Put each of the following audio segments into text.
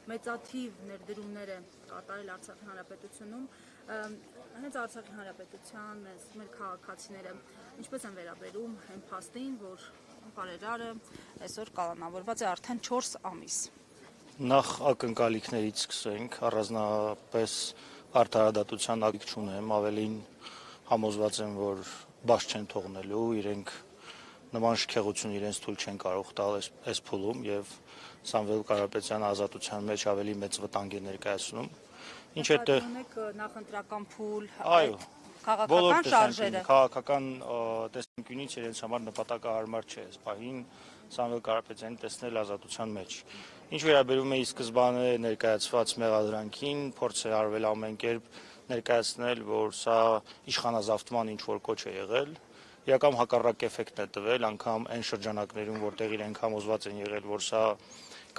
մեծաթիվ ներդրումներ է կատարել Արցախի Հանրապետությունում, հենց Արցախի Հանրապետության մեր քաղաքացիները ինչպես են վերաբերում այն փաստին, որ բարերարը այսօր կալանավորված է արդեն 4 ամիս։ Նախ ակնկալիքներից սկսենք, առանձնապես արդարադատության ակնկալիք չունեմ, ավելին համոզված եմ, որ բաց չեն թողնելու, իրենք նման շքեղություն իրենց թույլ չեն կարող տալ այս փուլում եւ Սամվել Կարապետյանը ազատության մեջ ավելի մեծ վտանգ է ներկայացնում։ Ինչ է նախընտրական փուլ, այո, քաղաքական շարժերը, քաղաքական տեսանկյունից իրենց համար նպատակահարմար չէ այս պահին Սամվել Կարապետյանի տեսնել ազատության մեջ։ Ինչ վերաբերում է ի սկզբանե ներկայացված մեղադրանքին, փորձ է արվել ամեն կերպ ներկայացնել, որ սա իշխանազավթման ինչ որ կոչ է եղել, իրական հակառակ էֆեկտն է տվել, անգամ այն շրջանակներում, որտեղ իրենք համոզված են եղել, որ սա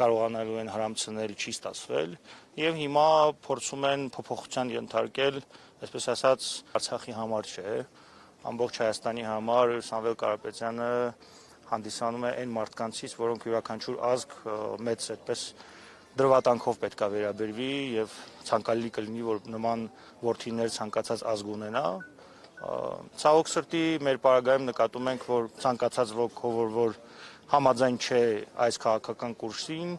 կարողանալու են հրամցնել, չի ստացվել, եւ հիմա փորձում են փոփոխության ենթարկել, այսպես ասած, Արցախի համար չէ, ամբողջ Հայաստանի համար Սամվել Կարապետյանը հանդիսանում է այն մարդկանցից, որոնք յուրաքանչյուր ազգ մեծ այդպես դրվատանքով պետք է վերաբերվի եւ ցանկալի կլինի, որ նման որդիներ ցանկացած ազգ ունենա։ Ցավոք սրտի մեր պարագայում նկատում ենք, որ ցանկացած ոք, որ համաձայն չէ այս քաղաքական կուրսին,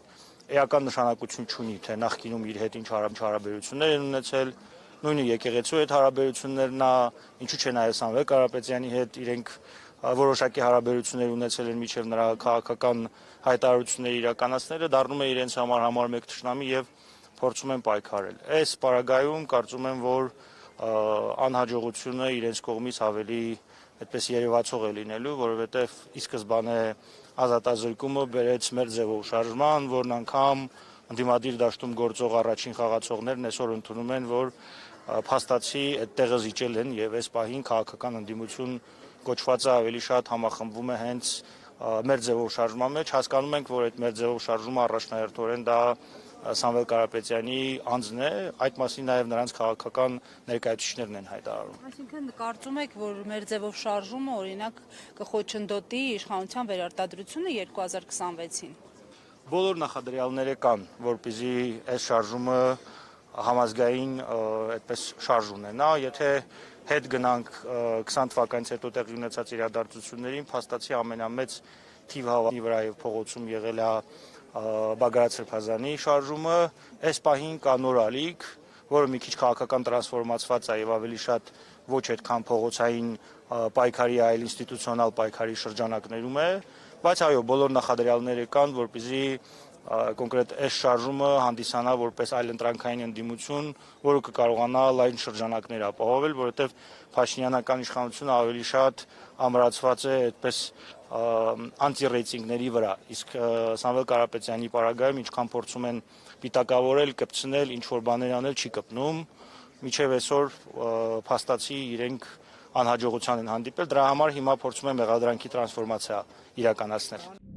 էական նշանակություն չունի, թե նախկինում իր հետ ինչ հարաբերություններ են ունեցել, նույնը եկեղեցու հետ հարաբերություններն է, ինչու՞ չէ նաև Սամվել Կարապետյանի հետ իրենք որոշակի հարաբերություններ ունեցել են միջև նրա քաղաքական հայտարարությունները իրականացնելը, դառնում է իրենց համար մեկ թշնամի եւ փորձում են պայքարել։ Այս պարագայում կարծում եմ, որ անհաջողությունը իրենց կողմից ավելի այդպես երևացող է լինելու, որովհետեւ ի սկզբանե ազատազրկումը բերեց մեր ձևով շարժման, որն անգամ ընդդիմադիր դաշտում գործող առաջին խաղացողներն այսօր ընդունում են, որ փաստացի այդ տեղը զիջել են եւ այս պահին քաղաքական ընդդիմություն կոչվածը ավելի շատ համախմբվում է հենց մեր ձևով շարժման մեջ, հասկանում ենք, որ այդ մեր ձևով շարժումը առաջնահերթորեն դա Սամվել Կարապետյանի անձն է, այդ մասին նաև նրանց քաղաքական ներկայացուցիչներն են հայտարարում։ Այսինքն կարծում եք, որ մեր ձևով շարժումը օրինակ կխոչընդոտի իշխանության վերարտադրությունը 2026-ին։ Բոլոր նախադրյալները կան, որպեսզի այս շարժումը համազգային այդպես շարժ ունենա, եթե հետ գնանք 20 թվականից հետո տեղի ունեցած իրադարձություններին, փաստացի ամենամեծ թիվ հավատի վրա եւ փողոցում եղել է Բագրատ Սրբազանի շարժումը, այս պահին կա նոր ալիք, որը մի քիչ քաղաքական տրանսֆորմացված է եւ ավելի շատ ոչ այդքան փողոցային պայքարի, այլ ինստիտուցիոնալ պայքարի շրջանակներում է, բայց այո, բոլոր նախադրյալները կան, որպեսզի կոնկրետ այս շարժումը հանդիսանա որպես այլընտրանքային ընդդիմություն, որը կկարողանա լայն շրջանակներ ապահովել, որովհետև Փաշինյանական իշխանությունը ավելի շատ ամրացված է այդպես անտի-ռեյտինգների վրա, իսկ Սամվել Կարապետյանի պարագայում ինչքան փորձում են պիտակավորել, կպցնել, ինչ որ բաներ անել, չի կպնում, մինչև այսօր փաստացի իրենք անհաջողության են հանդիպել, դրա համար հիմա փորձում են մեղադրանքի տրանսֆորմացիա իրականացնել։